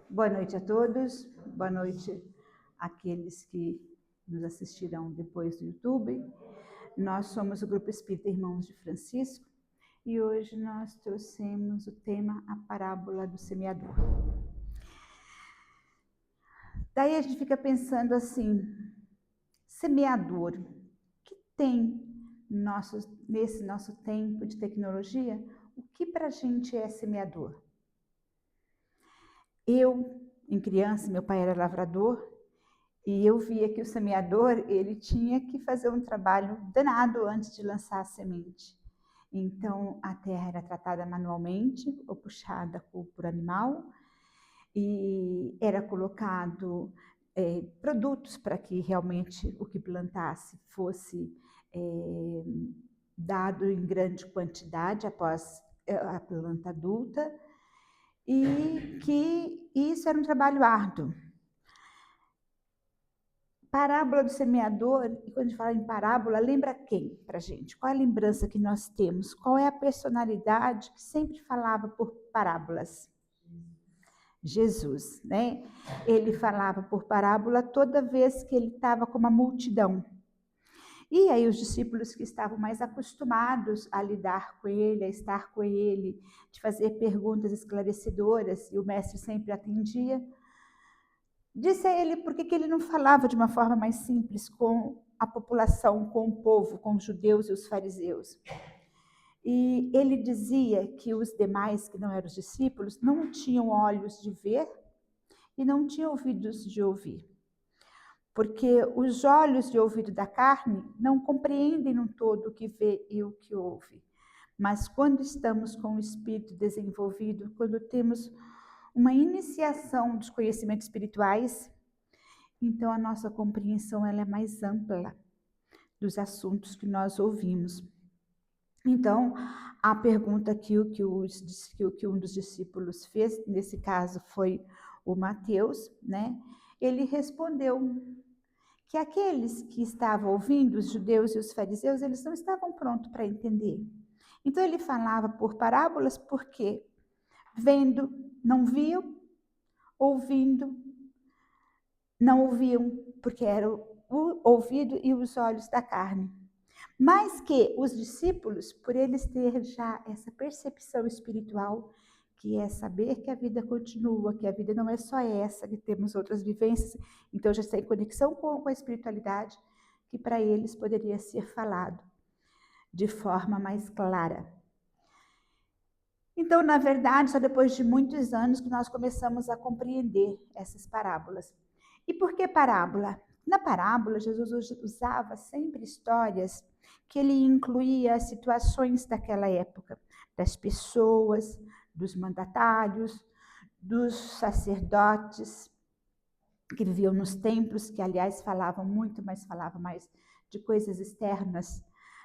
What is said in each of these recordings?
Boa noite a todos, boa noite àqueles que nos assistirão depois do YouTube. Nós somos o Grupo Espírita Irmãos de Francisco e hoje nós trouxemos o tema A Parábola do Semeador. Daí a gente fica pensando assim, semeador, o que tem nesse nosso tempo de tecnologia, o que para a gente é semeador? Eu, em criança, meu pai era lavrador, e eu via que o semeador, ele tinha que fazer um trabalho danado antes de lançar a semente. Então, a terra era tratada manualmente ou puxada por animal, e era colocado produtos para que realmente o que plantasse fosse dado em grande quantidade após a planta adulta, e que isso era um trabalho árduo. Parábola do semeador, e quando a gente fala em parábola, lembra quem para a gente? Qual é a lembrança que nós temos? Qual é a personalidade que sempre falava por parábolas? Jesus, né? Ele falava por parábola toda vez que ele estava com uma multidão. E aí os discípulos que estavam mais acostumados a lidar com ele, a estar com ele, de fazer perguntas esclarecedoras, e o mestre sempre atendia, disse a ele por que ele não falava de uma forma mais simples com a população, com o povo, com os judeus e os fariseus. E ele dizia que os demais, que não eram os discípulos, não tinham olhos de ver e não tinham ouvidos de ouvir. Porque os olhos de ouvido da carne não compreendem no todo o que vê e o que ouve. Mas quando estamos com o espírito desenvolvido, quando temos uma iniciação dos conhecimentos espirituais, então a nossa compreensão ela é mais ampla dos assuntos que nós ouvimos. Então, a pergunta que um dos discípulos fez, nesse caso foi o Mateus, né? Ele respondeu que aqueles que estavam ouvindo, os judeus e os fariseus, eles não estavam prontos para entender. Então, ele falava por parábolas porque vendo, não viam, ouvindo, não ouviam, porque era o ouvido e os olhos da carne. Mas que os discípulos, por eles ter já essa percepção espiritual, que é saber que a vida continua, que a vida não é só essa, que temos outras vivências, então já está em conexão com a espiritualidade, que para eles poderia ser falado de forma mais clara. Então, na verdade, só depois de muitos anos que nós começamos a compreender essas parábolas. E por que parábola? Na parábola, Jesus usava sempre histórias que ele incluía as situações daquela época, das pessoas, dos mandatários, dos sacerdotes que viviam nos templos, que aliás falavam muito, mas falavam mais de coisas externas,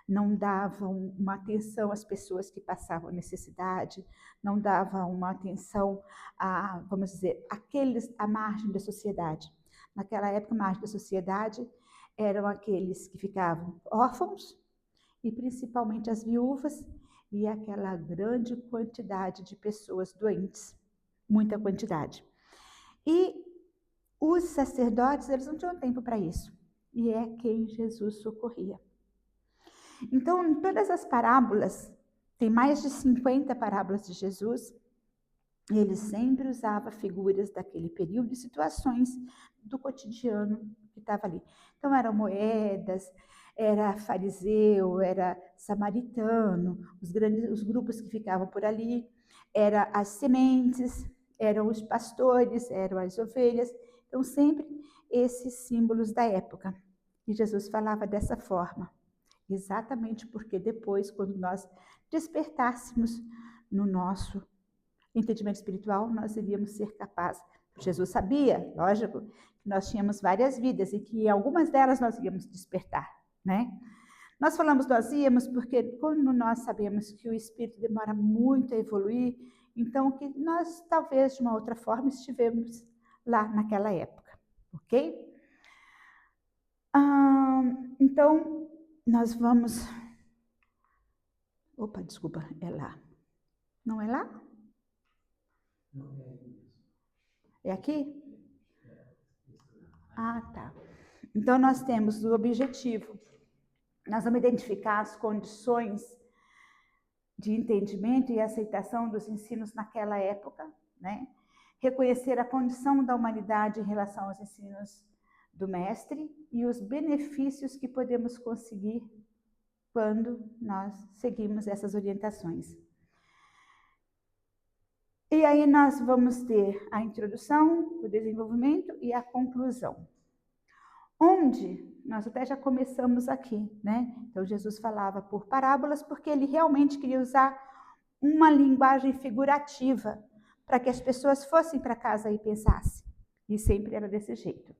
não davam uma atenção às pessoas que passavam necessidade, não davam uma atenção a, vamos dizer, aqueles à margem da sociedade. Naquela época, a margem da sociedade eram aqueles que ficavam órfãos, e principalmente as viúvas, e aquela grande quantidade de pessoas doentes, muita quantidade. E os sacerdotes, eles não tinham tempo para isso, e é quem Jesus socorria. Então, em todas as parábolas, tem mais de 50 parábolas de Jesus, ele sempre usava figuras daquele período e situações do cotidiano que estava ali. Então, eram moedas, era fariseu, era samaritano, os grupos que ficavam por ali, eram as sementes, eram os pastores, eram as ovelhas. Então, sempre esses símbolos da época. E Jesus falava dessa forma. Exatamente porque depois, quando nós despertássemos no nosso entendimento espiritual, nós iríamos ser capazes. Jesus sabia, lógico, que nós tínhamos várias vidas e que em algumas delas nós íamos despertar, né? Nós falamos nós íamos porque quando nós sabemos que o espírito demora muito a evoluir, então que nós talvez de uma outra forma estivemos lá naquela época, ok? Então, nós vamos... Opa, desculpa, é lá. Não é lá? Não é isso. É aqui? Ah, tá. Então, nós temos o objetivo. Nós vamos identificar as condições de entendimento e aceitação dos ensinos naquela época, né? Reconhecer a condição da humanidade em relação aos ensinos do mestre e os benefícios que podemos conseguir quando nós seguimos essas orientações. E aí nós vamos ter a introdução, o desenvolvimento e a conclusão. Onde nós até já começamos aqui, né? Então Jesus falava por parábolas porque ele realmente queria usar uma linguagem figurativa para que as pessoas fossem para casa e pensassem. E sempre era desse jeito.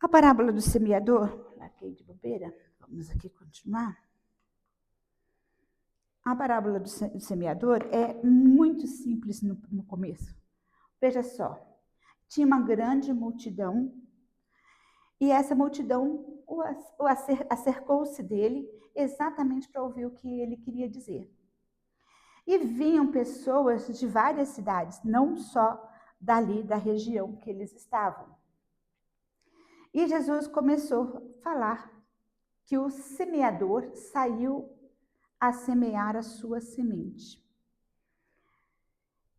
A parábola do semeador, larguei de bobeira, vamos aqui continuar. A parábola do semeador é muito simples no começo. Veja só, tinha uma grande multidão e essa multidão acercou-se dele exatamente para ouvir o que ele queria dizer. E vinham pessoas de várias cidades, não só dali da região que eles estavam. E Jesus começou a falar que o semeador saiu a semear a sua semente.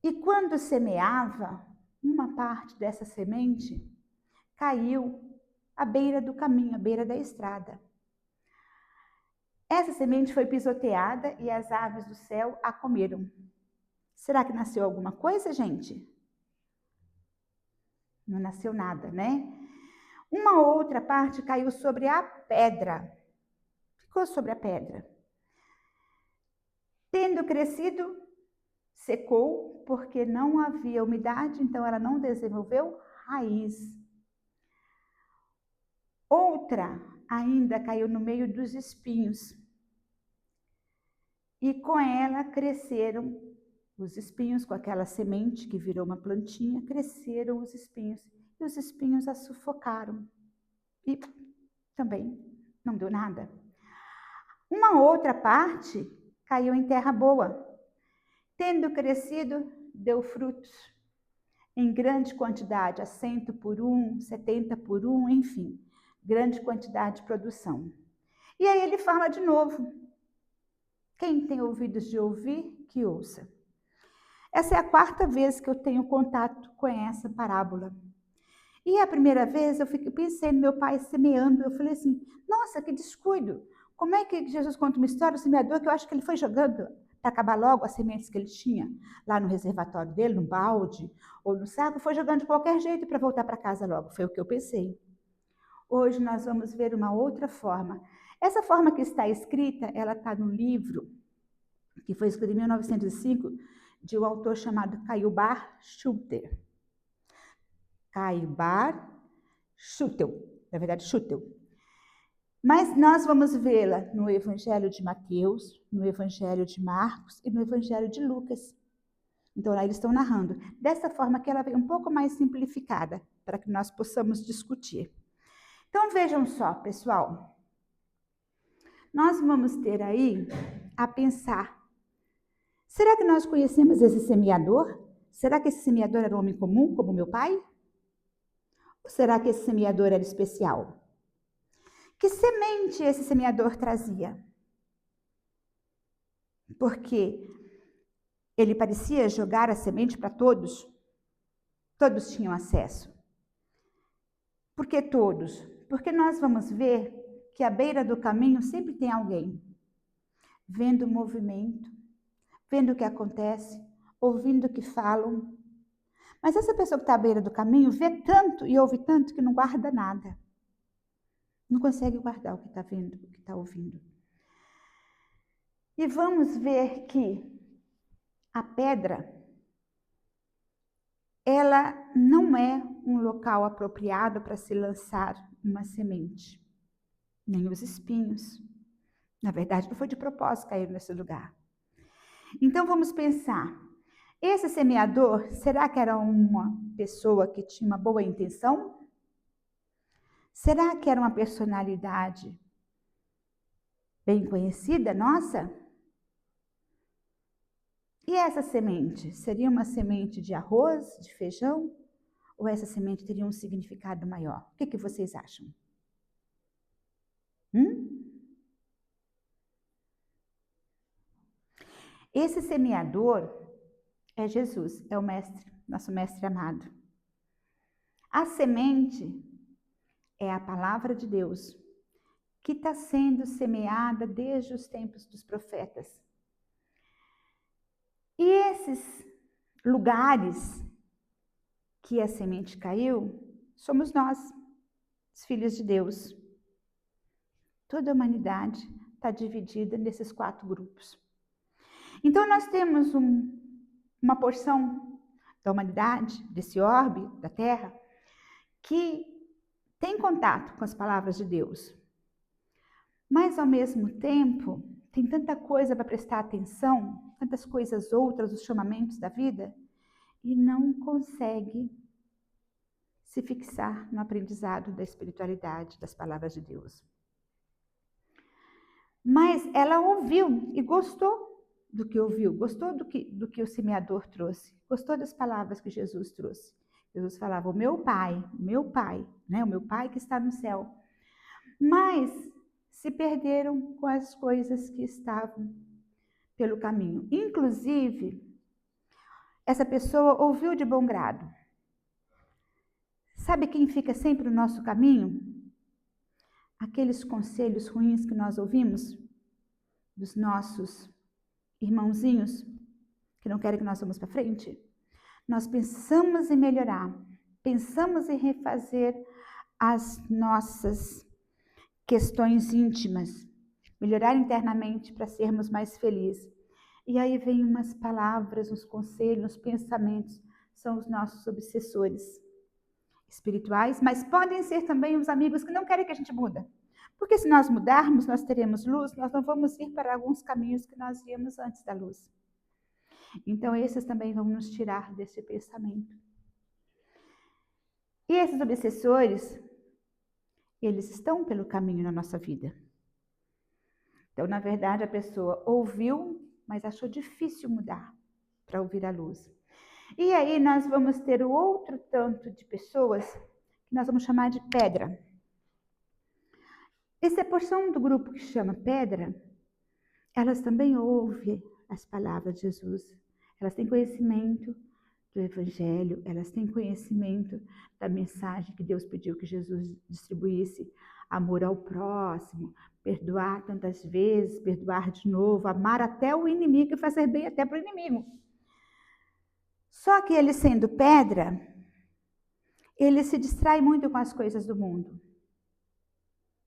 E quando semeava, uma parte dessa semente caiu à beira do caminho, à beira da estrada. Essa semente foi pisoteada e as aves do céu a comeram. Será que nasceu alguma coisa, gente? Não nasceu nada, né? Uma outra parte caiu sobre a pedra. Ficou sobre a pedra. Tendo crescido, secou, porque não havia umidade, então ela não desenvolveu raiz. Outra ainda caiu no meio dos espinhos. E com ela cresceram os espinhos, com aquela semente que virou uma plantinha, cresceram os espinhos. E os espinhos a sufocaram. E também não deu nada. Uma outra parte caiu em terra boa. Tendo crescido, deu frutos em grande quantidade, a 100 por 1, 70 por 1, enfim, grande quantidade de produção. E aí ele fala de novo. Quem tem ouvidos de ouvir, que ouça. Essa é a 4ª vez que eu tenho contato com essa parábola. E a primeira vez eu pensei no meu pai semeando, eu falei assim, nossa, que descuido. Como é que Jesus conta uma história do semeador que eu acho que ele foi jogando para acabar logo as sementes que ele tinha lá no reservatório dele, no balde ou no saco, foi jogando de qualquer jeito para voltar para casa logo. Foi o que eu pensei. Hoje nós vamos ver uma outra forma. Essa forma que está escrita, ela está no livro que foi escrito em 1905 de um autor chamado Caiubar Schutel. Caiubar Schutel, na verdade Schutel. Mas nós vamos vê-la no Evangelho de Mateus, no Evangelho de Marcos e no Evangelho de Lucas. Então, lá eles estão narrando. Dessa forma que ela vem um pouco mais simplificada, para que nós possamos discutir. Então, vejam só, pessoal. Nós vamos ter aí a pensar. Será que nós conhecemos esse semeador? Será que esse semeador era um homem comum, como meu pai? Ou será que esse semeador era especial? Que semente esse semeador trazia? Porque ele parecia jogar a semente para todos. Todos tinham acesso. Por que todos? Porque nós vamos ver que à beira do caminho sempre tem alguém vendo o movimento, vendo o que acontece, ouvindo o que falam. Mas essa pessoa que está à beira do caminho vê tanto e ouve tanto que não guarda nada. Não consegue guardar o que está vendo, o que está ouvindo. E vamos ver que a pedra, ela não é um local apropriado para se lançar uma semente. Nem os espinhos. Na verdade, não foi de propósito cair nesse lugar. Então, vamos pensar. Esse semeador, será que era uma pessoa que tinha uma boa intenção? Será que era uma personalidade bem conhecida, nossa? E essa semente? Seria uma semente de arroz, de feijão? Ou essa semente teria um significado maior? O que vocês acham? Esse semeador é Jesus, é o mestre, nosso mestre amado. A semente é a palavra de Deus, que está sendo semeada desde os tempos dos profetas. E esses lugares que a semente caiu, somos nós, os filhos de Deus. Toda a humanidade está dividida nesses 4 grupos. Então, nós temos uma porção da humanidade, desse orbe, da Terra, que tem contato com as palavras de Deus. Mas, ao mesmo tempo, tem tanta coisa para prestar atenção, tantas coisas outras, os chamamentos da vida, e não consegue se fixar no aprendizado da espiritualidade, das palavras de Deus. Mas ela ouviu e gostou do que ouviu, gostou do que o semeador trouxe, gostou das palavras que Jesus trouxe. Jesus falava, o meu pai, né? O meu pai que está no céu. Mas se perderam com as coisas que estavam pelo caminho. Inclusive, essa pessoa ouviu de bom grado. Sabe quem fica sempre no nosso caminho? Aqueles conselhos ruins que nós ouvimos dos nossos irmãozinhos que não querem que nós vamos para frente. Nós pensamos em melhorar, pensamos em refazer as nossas questões íntimas, melhorar internamente para sermos mais felizes. E aí vem umas palavras, uns conselhos, uns pensamentos, são os nossos obsessores espirituais, mas podem ser também os amigos que não querem que a gente mude. Porque se nós mudarmos, nós teremos luz, nós não vamos ir para alguns caminhos que nós íamos antes da luz. Então, esses também vão nos tirar desse pensamento. E esses obsessores, eles estão pelo caminho na nossa vida. Então, na verdade, a pessoa ouviu, mas achou difícil mudar para ouvir a luz. E aí nós vamos ter o outro tanto de pessoas que nós vamos chamar de pedra. Essa porção do grupo que chama pedra, elas também ouvem as palavras de Jesus. Elas têm conhecimento do Evangelho, elas têm conhecimento da mensagem que Deus pediu que Jesus distribuísse. Amor ao próximo, perdoar tantas vezes, perdoar de novo, amar até o inimigo e fazer bem até para o inimigo. Só que ele sendo pedra, ele se distrai muito com as coisas do mundo.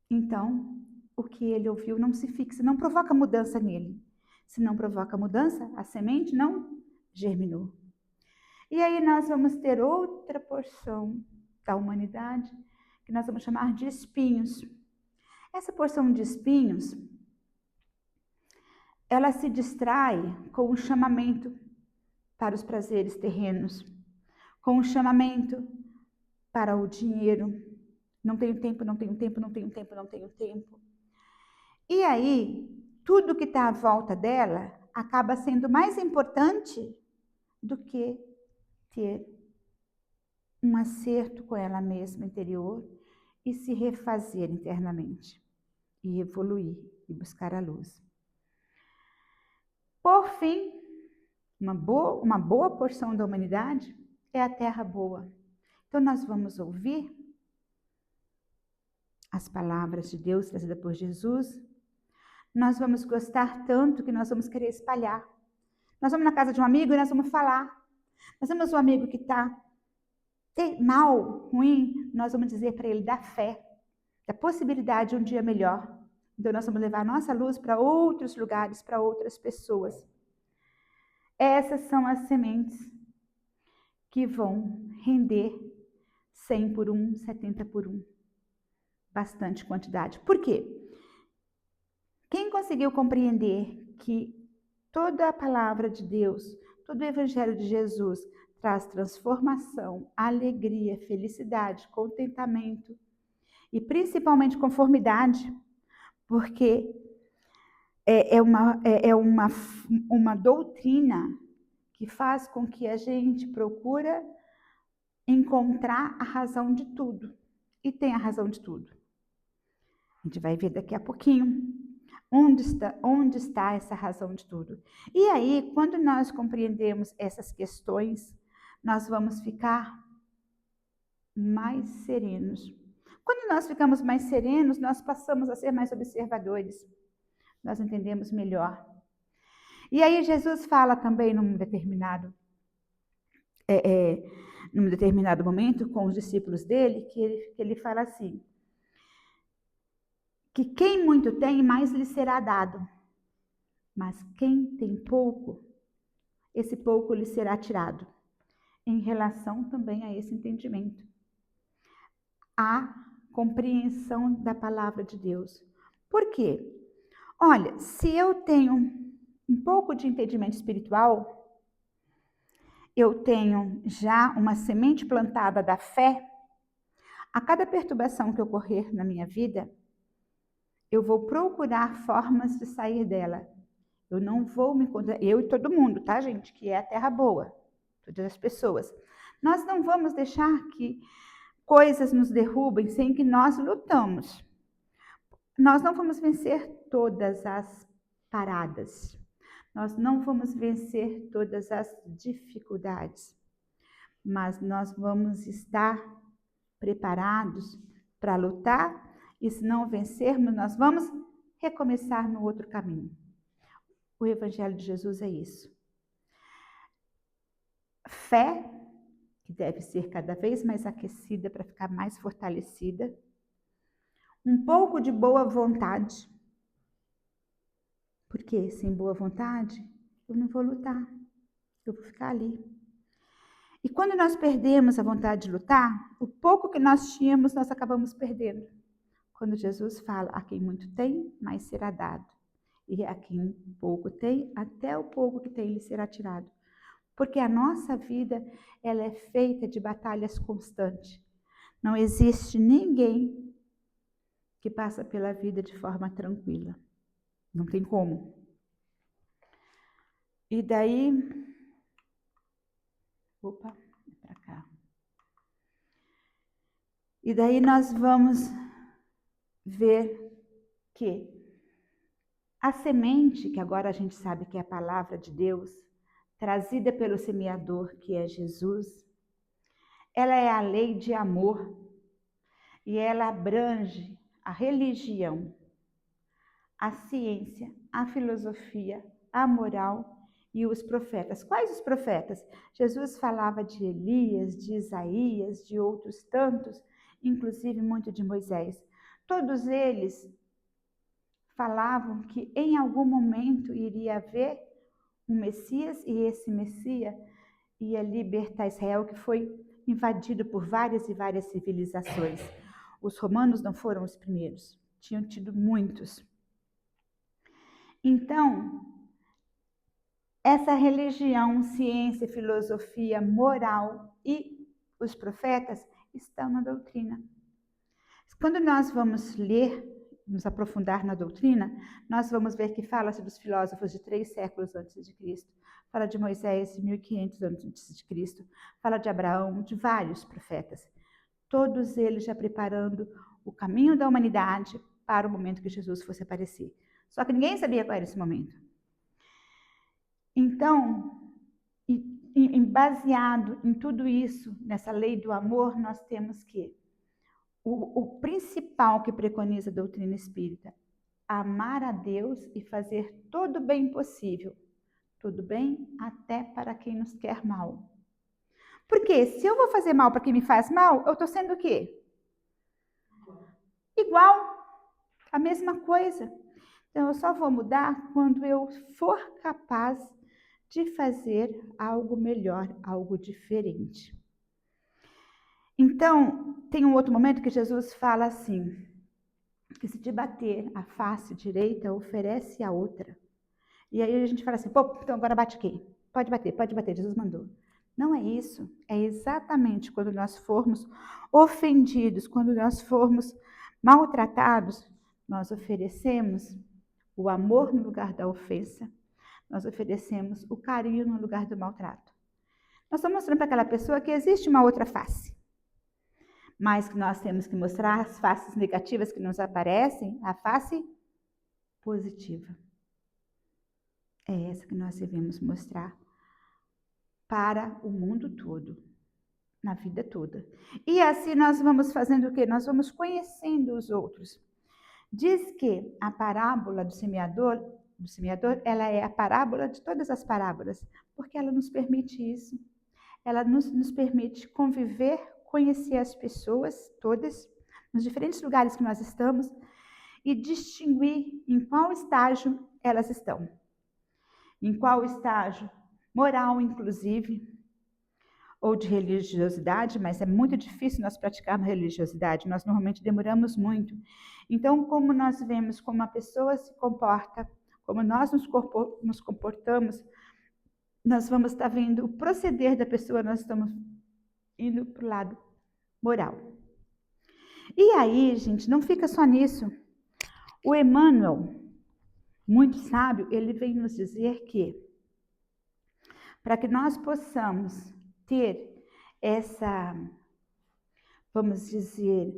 Então, o que ele ouviu não se fixa, não provoca mudança nele. Se não provoca mudança, a semente não germinou. E aí nós vamos ter outra porção da humanidade, que nós vamos chamar de espinhos. Essa porção de espinhos, ela se distrai com o chamamento para os prazeres terrenos, com o chamamento para o dinheiro. Não tenho tempo, não tenho tempo, não tenho tempo, não tenho tempo. E aí, tudo que está à volta dela acaba sendo mais importante do que ter um acerto com ela mesma interior e se refazer internamente, e evoluir, e buscar a luz. Por fim, uma boa porção da humanidade é a terra boa. Então, nós vamos ouvir as palavras de Deus trazidas por Jesus. Nós vamos gostar tanto que nós vamos querer espalhar. Nós vamos na casa de um amigo e nós vamos falar. Nós temos um amigo que está mal, ruim, nós vamos dizer para ele da fé, da possibilidade de um dia melhor. Então, nós vamos levar a nossa luz para outros lugares, para outras pessoas. Essas são as sementes que vão render 100 por 1, 70 por 1. Bastante quantidade. Por quê? Quem conseguiu compreender que toda a palavra de Deus, todo o Evangelho de Jesus traz transformação, alegria, felicidade, contentamento e principalmente conformidade, porque é uma doutrina que faz com que a gente procura encontrar a razão de tudo. E tem a razão de tudo. A gente vai ver daqui a pouquinho onde está essa razão de tudo. E aí, quando nós compreendemos essas questões, nós vamos ficar mais serenos. Quando nós ficamos mais serenos, nós passamos a ser mais observadores. Nós entendemos melhor. E aí Jesus fala também num determinado momento com os discípulos dele, que ele fala assim, que quem muito tem, mais lhe será dado. Mas quem tem pouco, esse pouco lhe será tirado. Em relação também a esse entendimento. A compreensão da palavra de Deus. Por quê? Olha, se eu tenho um pouco de entendimento espiritual, eu tenho já uma semente plantada da fé, a cada perturbação que ocorrer na minha vida, eu vou procurar formas de sair dela. Eu não vou me encontrar, eu e todo mundo, tá, gente? Que é a terra boa, todas as pessoas. Nós não vamos deixar que coisas nos derrubem sem que nós lutamos. Nós não vamos vencer todas as paradas. Nós não vamos vencer todas as dificuldades. Mas nós vamos estar preparados para lutar e se não vencermos, nós vamos recomeçar no outro caminho. O Evangelho de Jesus é isso. Fé, que deve ser cada vez mais aquecida para ficar mais fortalecida. Um pouco de boa vontade. Porque sem boa vontade, eu não vou lutar. Eu vou ficar ali. E quando nós perdemos a vontade de lutar, o pouco que nós tínhamos, nós acabamos perdendo. Quando Jesus fala, a quem muito tem, mais será dado. E a quem pouco tem, até o pouco que tem lhe será tirado. Porque a nossa vida, ela é feita de batalhas constantes. Não existe ninguém que passa pela vida de forma tranquila. Não tem como. E daí... Opa, para cá. E daí nós vamos ver que a semente, que agora a gente sabe que é a palavra de Deus, trazida pelo semeador, que é Jesus, ela é a lei de amor e ela abrange a religião, a ciência, a filosofia, a moral e os profetas. Quais os profetas? Jesus falava de Elias, de Isaías, de outros tantos, inclusive muito de Moisés. Todos eles falavam que em algum momento iria haver um Messias e esse Messias ia libertar Israel, que foi invadido por várias e várias civilizações. Os romanos não foram os primeiros, tinham tido muitos. Então, essa religião, ciência, filosofia, moral e os profetas estão na doutrina. Quando nós vamos ler, nos aprofundar na doutrina, nós vamos ver que fala-se dos filósofos de 3 séculos antes de Cristo, fala de Moisés de 1500 antes de Cristo, fala de Abraão, de vários profetas. Todos eles já preparando o caminho da humanidade para o momento que Jesus fosse aparecer. Só que ninguém sabia qual era esse momento. Então, baseado em tudo isso, nessa lei do amor, nós temos que o principal que preconiza a doutrina espírita, amar a Deus e fazer todo o bem possível. Tudo bem até para quem nos quer mal. Porque se eu vou fazer mal para quem me faz mal, eu estou sendo o quê? Igual, a mesma coisa. Então, eu só vou mudar quando eu for capaz de fazer algo melhor, algo diferente. Então, tem um outro momento que Jesus fala assim, que se te bater a face direita, oferece a outra. E aí a gente fala assim, pô, então agora bate aqui. Pode bater, Jesus mandou. Não é isso, é exatamente quando nós formos ofendidos, quando nós formos maltratados, nós oferecemos o amor no lugar da ofensa, nós oferecemos o carinho no lugar do maltrato. Nós estamos mostrando para aquela pessoa que existe uma outra face, mas que nós temos que mostrar as faces negativas que nos aparecem, a face positiva. É essa que nós devemos mostrar para o mundo todo, na vida toda. E assim nós vamos fazendo o quê? Nós vamos conhecendo os outros. Diz que a parábola do semeador, ela é a parábola de todas as parábolas, porque ela nos permite isso. Ela nos permite conviver, conhecer as pessoas todas, nos diferentes lugares que nós estamos, e distinguir em qual estágio elas estão. Em qual estágio moral, inclusive, ou de religiosidade, mas é muito difícil nós praticarmos religiosidade, nós normalmente demoramos muito. Então, como nós vemos como a pessoa se comporta, como nós nos comportamos, nós vamos estar vendo o proceder da pessoa, nós estamos indo para o lado moral. E aí, gente, não fica só nisso. O Emmanuel, muito sábio, ele vem nos dizer que, para que nós possamos ter essa, vamos dizer,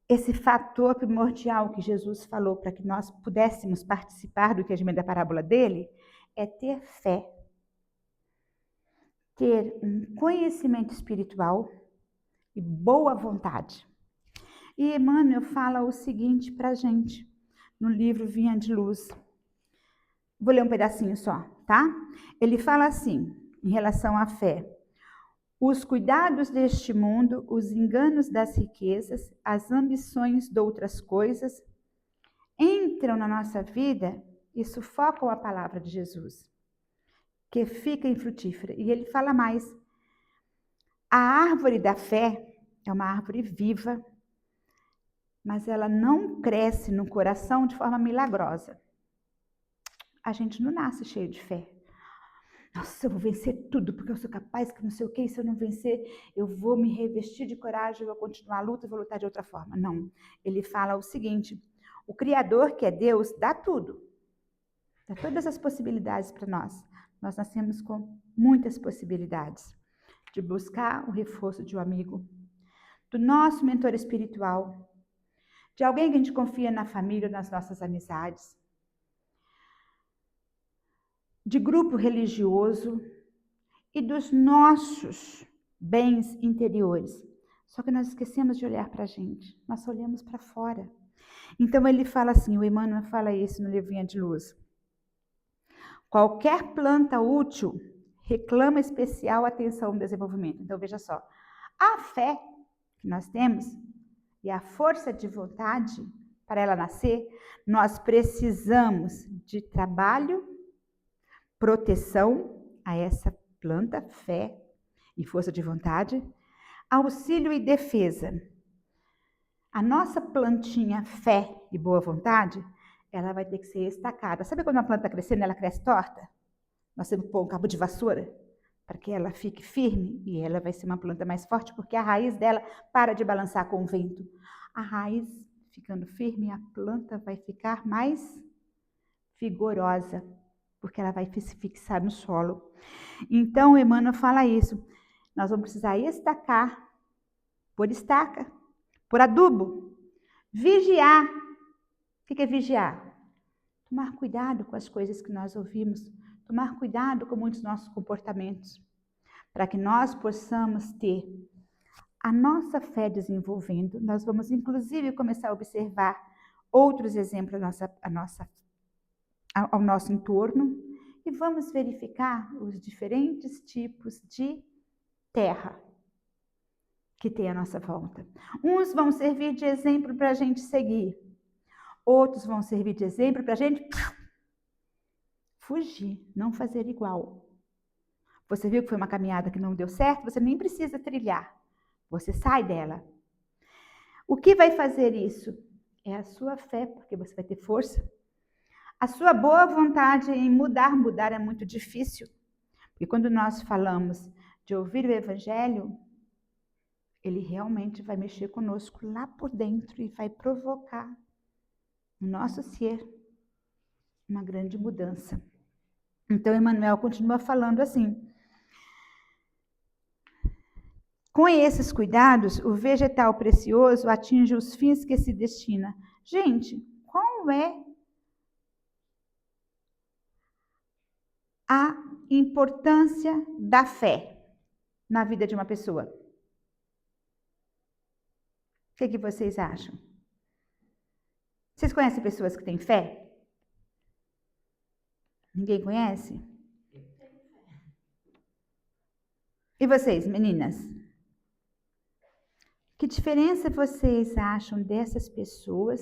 esse fator primordial que Jesus falou para que nós pudéssemos participar do entendimento da parábola dele, é ter fé, ter um conhecimento espiritual e boa vontade. E Emmanuel fala o seguinte para a gente, no livro Vinha de Luz. Vou ler um pedacinho só, tá? Ele fala assim, em relação à fé. Os cuidados deste mundo, os enganos das riquezas, as ambições de outras coisas, entram na nossa vida e sufocam a palavra de Jesus, que fica infrutífera. E ele fala mais. A árvore da fé é uma árvore viva, mas ela não cresce no coração de forma milagrosa. A gente não nasce cheio de fé. Nossa, eu vou vencer tudo, porque eu sou capaz, que não sei o que, se eu não vencer, eu vou me revestir de coragem, eu vou continuar a luta, eu vou lutar de outra forma. Não, ele fala o seguinte, o Criador, que é Deus, dá tudo, dá todas as possibilidades para nós. Nós nascemos com muitas possibilidades de buscar o reforço de um amigo, do nosso mentor espiritual, de alguém que a gente confia na família, nas nossas amizades, de grupo religioso e dos nossos bens interiores. Só que nós esquecemos de olhar para a gente, nós só olhamos para fora. Então ele fala assim, o Emmanuel fala isso no livro Vinha de Luz. Qualquer planta útil reclama especial atenção no desenvolvimento. Então veja só, a fé que nós temos e a força de vontade para ela nascer, nós precisamos de trabalho, proteção a essa planta, fé e força de vontade, auxílio e defesa. A nossa plantinha fé e boa vontade, ela vai ter que ser estacada. Sabe quando uma planta está crescendo, ela cresce torta? Nós temos que pôr um cabo de vassoura para que ela fique firme e ela vai ser uma planta mais forte, porque a raiz dela para de balançar com o vento. A raiz ficando firme, a planta vai ficar mais vigorosa, porque ela vai se fixar no solo. Então, o Emmanuel fala isso. Nós vamos precisar estacar, pôr estaca, pôr adubo, vigiar. O que é vigiar? Tomar cuidado com as coisas que nós ouvimos, tomar cuidado com muitos nossos comportamentos, para que nós possamos ter a nossa fé desenvolvendo. Nós vamos, inclusive, começar a observar outros exemplos ao nosso entorno e vamos verificar os diferentes tipos de terra que tem à nossa volta. Uns vão servir de exemplo para a gente seguir, outros vão servir de exemplo para a gente fugir, não fazer igual. Você viu que foi uma caminhada que não deu certo? Você nem precisa trilhar, você sai dela. O que vai fazer isso? É a sua fé, porque você vai ter força. A sua boa vontade em mudar é muito difícil. Porque quando nós falamos de ouvir o Evangelho, ele realmente vai mexer conosco lá por dentro e vai provocar no nosso ser uma grande mudança. Então, Emmanuel continua falando assim: com esses cuidados, o vegetal precioso atinge os fins que se destina. Gente, qual é a importância da fé na vida de uma pessoa? O que vocês acham? Vocês conhecem pessoas que têm fé? Ninguém conhece? E vocês, meninas? Que diferença vocês acham dessas pessoas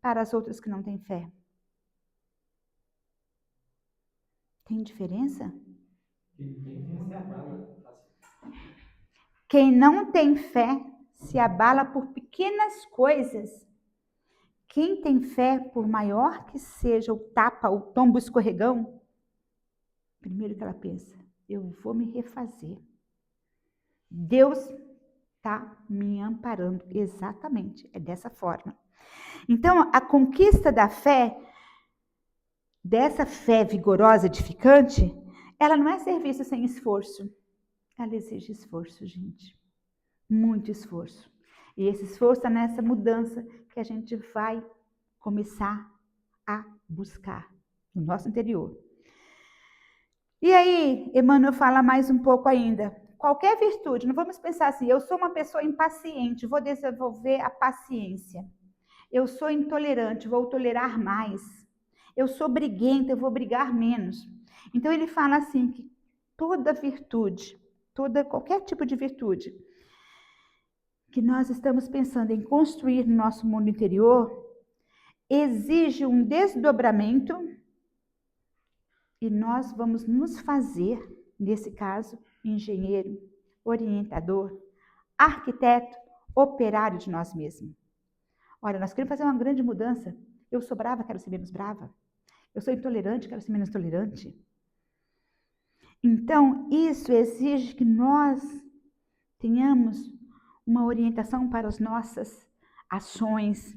para as outras que não têm fé? Tem diferença? Quem não tem fé se abala por pequenas coisas. Quem tem fé, por maior que seja o tapa, o tombo, o escorregão, primeiro que ela pensa, eu vou me refazer. Deus está me amparando. Exatamente, é dessa forma. Então, a conquista da fé, dessa fé vigorosa, edificante, ela não é serviço sem esforço. Ela exige esforço, gente. Muito esforço. E esse esforço está nessa mudança que a gente vai começar a buscar no nosso interior. E aí, Emmanuel fala mais um pouco ainda. Qualquer virtude, não vamos pensar assim, eu sou uma pessoa impaciente, vou desenvolver a paciência. Eu sou intolerante, vou tolerar mais. Eu sou briguenta, eu vou brigar menos. Então ele fala assim que toda virtude, qualquer tipo de virtude que nós estamos pensando em construir no nosso mundo interior, exige um desdobramento e nós vamos nos fazer, nesse caso, engenheiro, orientador, arquiteto, operário de nós mesmos. Olha, nós queremos fazer uma grande mudança. Eu sou brava, quero ser menos brava. Eu sou intolerante, quero ser menos tolerante. Então, isso exige que nós tenhamos uma orientação para as nossas ações.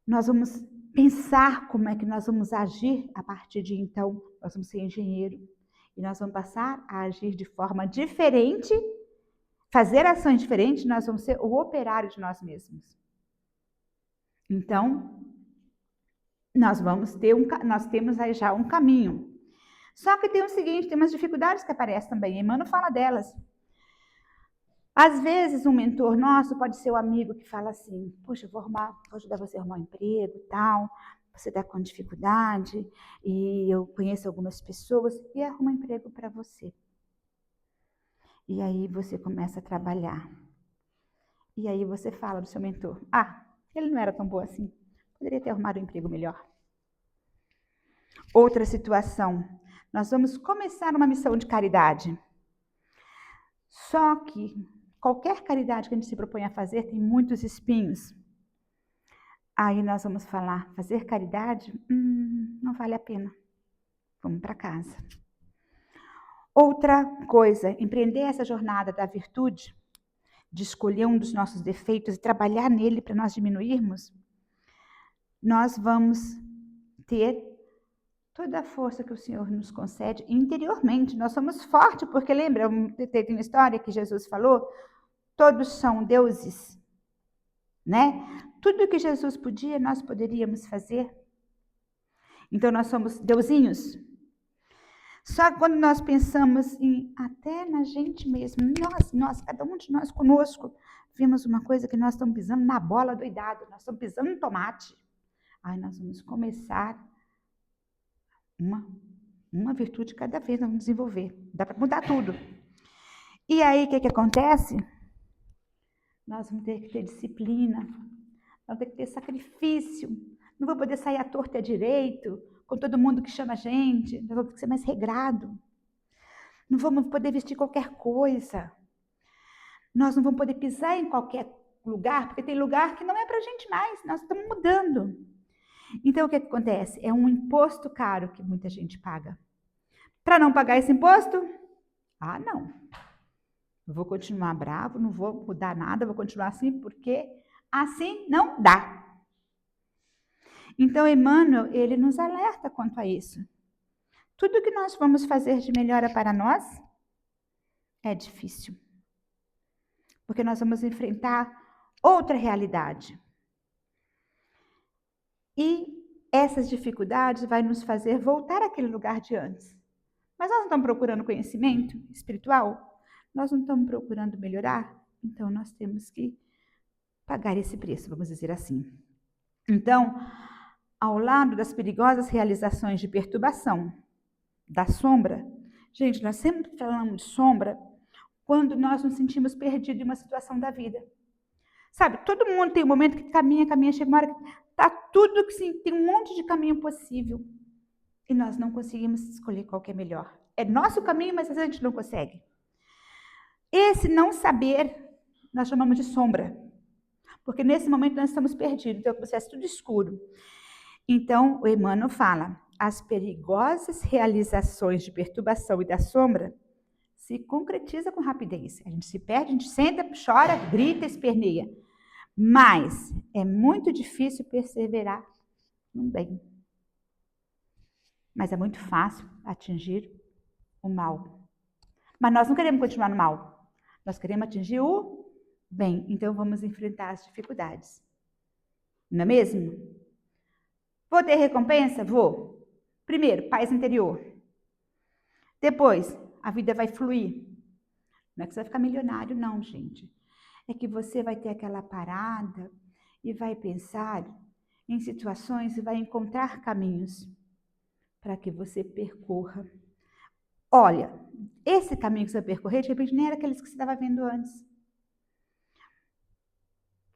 Nós vamos pensar como é que nós vamos agir a partir de então. Nós vamos ser engenheiro e nós vamos passar a agir de forma diferente, fazer ações diferentes, nós vamos ser o operário de nós mesmos. Então, nós temos aí já um caminho. Só que tem o seguinte, tem umas dificuldades que aparecem também, Emmanuel fala delas. Às vezes, um mentor nosso pode ser o amigo que fala assim, puxa, vou ajudar você a arrumar um emprego e tal, você está com dificuldade, e eu conheço algumas pessoas, e arruma um emprego para você. E aí você começa a trabalhar. E aí você fala do seu mentor, ele não era tão bom assim, poderia ter arrumado um emprego melhor. Outra situação, nós vamos começar uma missão de caridade. Só que qualquer caridade que a gente se propõe a fazer tem muitos espinhos. Aí nós vamos falar, fazer caridade? Não vale a pena. Vamos para casa. Outra coisa, empreender essa jornada da virtude, de escolher um dos nossos defeitos e trabalhar nele para nós diminuirmos, nós vamos ter toda a força que o Senhor nos concede interiormente. Nós somos fortes, porque lembra, tem uma história que Jesus falou, todos são deuses, né? Tudo que Jesus podia, nós poderíamos fazer. Então, nós somos deusinhos. Só que quando nós pensamos até na gente mesmo, nós, cada um de nós conosco, vimos uma coisa que nós estamos pisando na bola doidado, nós estamos pisando no tomate. Aí nós vamos começar uma virtude cada vez, nós vamos desenvolver. Dá para mudar tudo. E aí, o que acontece? Nós vamos ter que ter disciplina, vamos ter que ter sacrifício, não vou poder sair à torta e à direito, com todo mundo que chama a gente, nós vamos ter que ser mais regrado. Não vamos poder vestir qualquer coisa. Nós não vamos poder pisar em qualquer lugar, porque tem lugar que não é para a gente mais, nós estamos mudando. Então, o que acontece? É um imposto caro que muita gente paga. Para não pagar esse imposto? Não. Eu vou continuar bravo, não vou mudar nada, vou continuar assim, porque assim não dá. Então, Emmanuel, ele nos alerta quanto a isso. tudo que nós vamos fazer de melhora para nós é difícil. Porque nós vamos enfrentar outra realidade. E essas dificuldades vai nos fazer voltar àquele lugar de antes. Mas nós não estamos procurando conhecimento espiritual? Nós não estamos procurando melhorar? Então, nós temos que pagar esse preço, vamos dizer assim. Então, ao lado das perigosas realizações de perturbação, da sombra, gente, nós sempre falamos de sombra quando nós nos sentimos perdidos em uma situação da vida. Sabe, todo mundo tem um momento que caminha, chega uma hora que está tudo que sim, tem um monte de caminho possível. E nós não conseguimos escolher qual que é melhor. É nosso caminho, mas a gente não consegue. Esse não saber, nós chamamos de sombra. Porque nesse momento nós estamos perdidos, então é tudo escuro. Então, o Emmanuel fala, as perigosas realizações de perturbação e da sombra se concretiza com rapidez. A gente se perde, a gente senta, chora, grita, esperneia. Mas é muito difícil perseverar no bem. Mas é muito fácil atingir o mal. Mas nós não queremos continuar no mal. Nós queremos atingir o bem. Então vamos enfrentar as dificuldades. Não é mesmo? Vou ter recompensa? Vou. Primeiro, paz interior. Depois, a vida vai fluir. Não é que você vai ficar milionário, não, gente. É que você vai ter aquela parada e vai pensar em situações e vai encontrar caminhos para que você percorra. Olha, esse caminho que você vai percorrer, de repente, nem era aqueles que você estava vendo antes.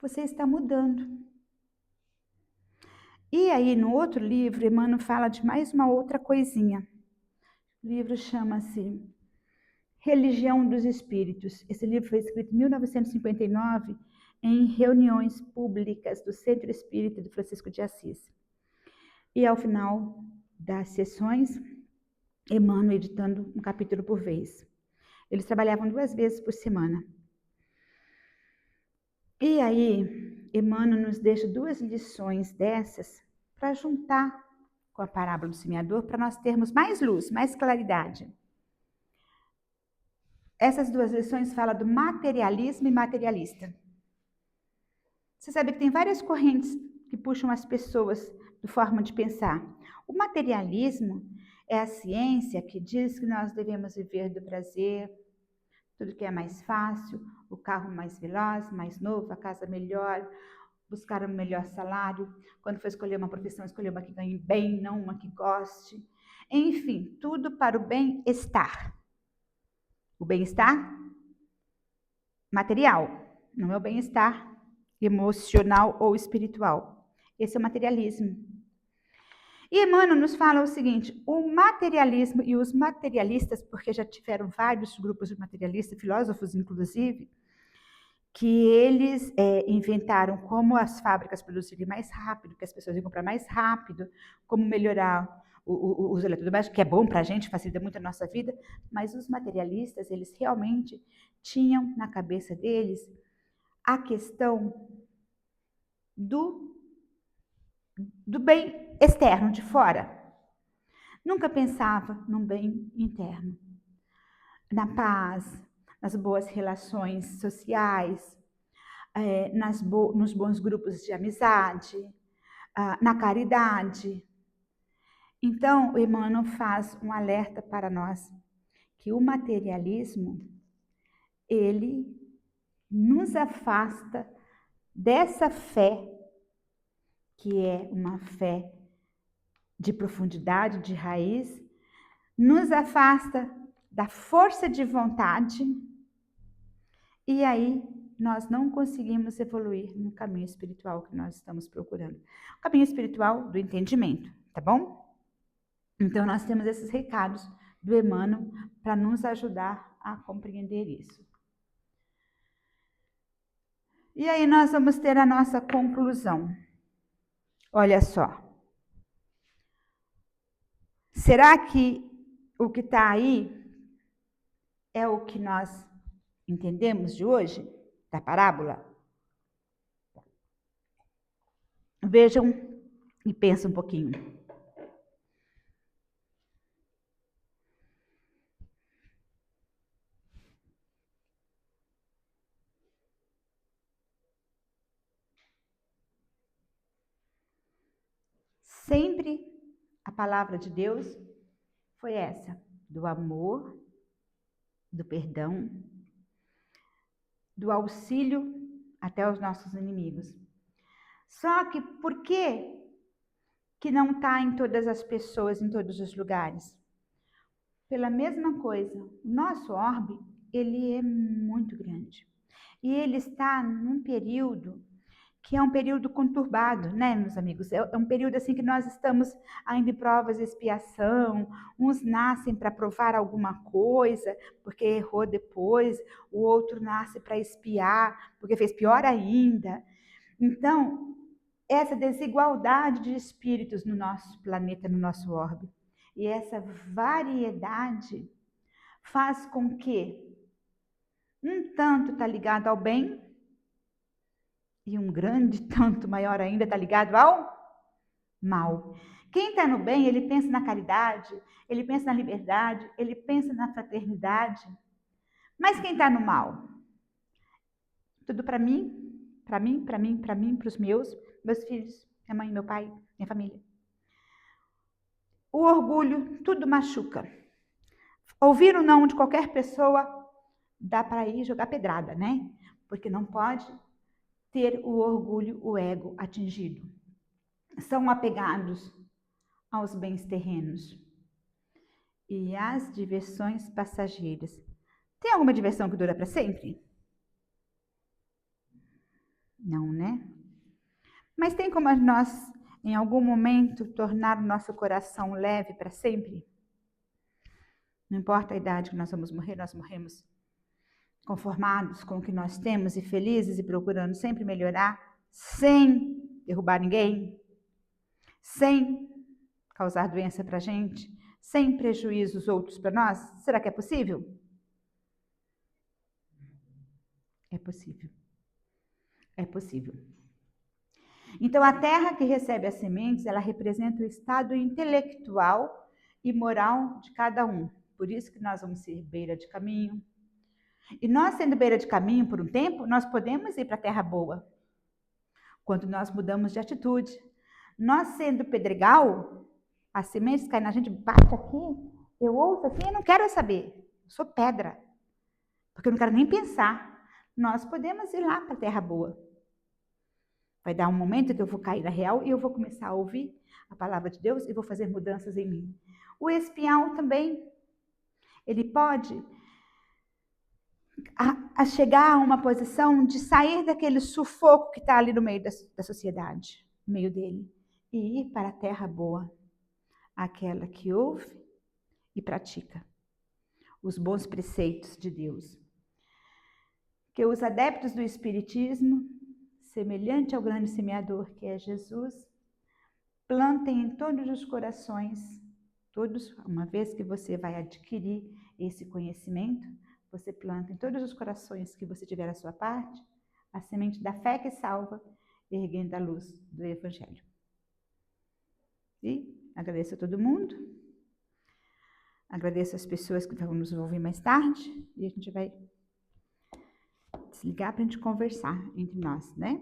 Você está mudando. E aí, no outro livro, Emmanuel fala de mais uma outra coisinha. O livro chama-se Religião dos Espíritos. Esse livro foi escrito em 1959, em reuniões públicas do Centro Espírita de Francisco de Assis. E ao final das sessões, Emmanuel editando um capítulo por vez. Eles trabalhavam 2 vezes por semana. E aí, Emmanuel nos deixa 2 lições dessas para juntar com a parábola do semeador, para nós termos mais luz, mais claridade. Essas 2 lições falam do materialismo e materialista. Você sabe que tem várias correntes que puxam as pessoas de forma de pensar. O materialismo é a ciência que diz que nós devemos viver do prazer, tudo que é mais fácil, o carro mais veloz, mais novo, a casa melhor, buscar um melhor salário. Quando for escolher uma profissão, escolher uma que ganhe bem, não uma que goste. Enfim, tudo para o bem-estar. O bem-estar material, não é o bem-estar emocional ou espiritual. Esse é o materialismo. E Emmanuel nos fala o seguinte, o materialismo e os materialistas, porque já tiveram vários grupos de materialistas, filósofos inclusive, que eles inventaram como as fábricas produzirem mais rápido, que as pessoas iam comprar mais rápido, como melhorar os eletrodomésticos, que é bom para a gente, facilita muito a nossa vida, mas os materialistas, eles realmente tinham na cabeça deles a questão do bem externo, de fora. Nunca pensava num bem interno, na paz, nas boas relações sociais, nos bons grupos de amizade, na caridade. Então, o Emmanuel faz um alerta para nós, que o materialismo, ele nos afasta dessa fé, que é uma fé de profundidade, de raiz, nos afasta da força de vontade, e aí nós não conseguimos evoluir no caminho espiritual que nós estamos procurando. O caminho espiritual do entendimento, tá bom? Então, nós temos esses recados do Emmanuel para nos ajudar a compreender isso. E aí nós vamos ter a nossa conclusão. Olha só. Será que o que está aí é o que nós entendemos de hoje, da parábola? Vejam e pensem um pouquinho. Sempre a palavra de Deus foi essa, do amor, do perdão, do auxílio até aos nossos inimigos. Só que por que não está em todas as pessoas, em todos os lugares? Pela mesma coisa, o nosso orbe, ele é muito grande. E ele está num período que é um período conturbado, né, meus amigos? É um período assim que nós estamos ainda em provas de expiação, uns nascem para provar alguma coisa, porque errou depois, o outro nasce para expiar, porque fez pior ainda. Então, essa desigualdade de espíritos no nosso planeta, no nosso orbe, e essa variedade faz com que um tanto está ligado ao bem e um grande tanto maior ainda está ligado ao mal. Quem está no bem, ele pensa na caridade, ele pensa na liberdade, ele pensa na fraternidade. Mas quem está no mal? Tudo para mim, para mim, para mim, para mim, para os meus filhos, minha mãe, meu pai, minha família. O orgulho, tudo machuca. Ouvir o não de qualquer pessoa, dá para ir jogar pedrada, né? Porque não pode ter o orgulho, o ego atingido. São apegados aos bens terrenos e às diversões passageiras. Tem alguma diversão que dura para sempre? Não, né? Mas tem como nós, em algum momento, tornar o nosso coração leve para sempre? Não importa a idade que nós vamos morrer, nós morremos conformados com o que nós temos e felizes e procurando sempre melhorar, sem derrubar ninguém, sem causar doença para a gente, sem prejuízos outros para nós? Será que é possível? É possível. É possível. Então, a terra que recebe as sementes, ela representa o estado intelectual e moral de cada um. Por isso que nós vamos ser beira de caminho. E nós, sendo beira de caminho por um tempo, nós podemos ir para a terra boa. Quando nós mudamos de atitude. Nós, sendo pedregal, as sementes caem na gente, bate aqui, eu ouço assim, eu não quero saber. Eu sou pedra. Porque eu não quero nem pensar. Nós podemos ir lá para a terra boa. Vai dar um momento que eu vou cair na real e eu vou começar a ouvir a palavra de Deus e vou fazer mudanças em mim. O espião também, ele pode chegar a uma posição de sair daquele sufoco que está ali no meio da sociedade, no meio dele, e ir para a terra boa, aquela que ouve e pratica os bons preceitos de Deus. Que os adeptos do Espiritismo, semelhante ao grande semeador que é Jesus, plantem em todos os corações, todos, uma vez que você vai adquirir esse conhecimento, você planta em todos os corações que você tiver à sua parte, a semente da fé que salva, erguendo a luz do Evangelho. E agradeço a todo mundo, agradeço as pessoas que vão nos ouvir mais tarde, e a gente vai desligar para a gente conversar entre nós, né?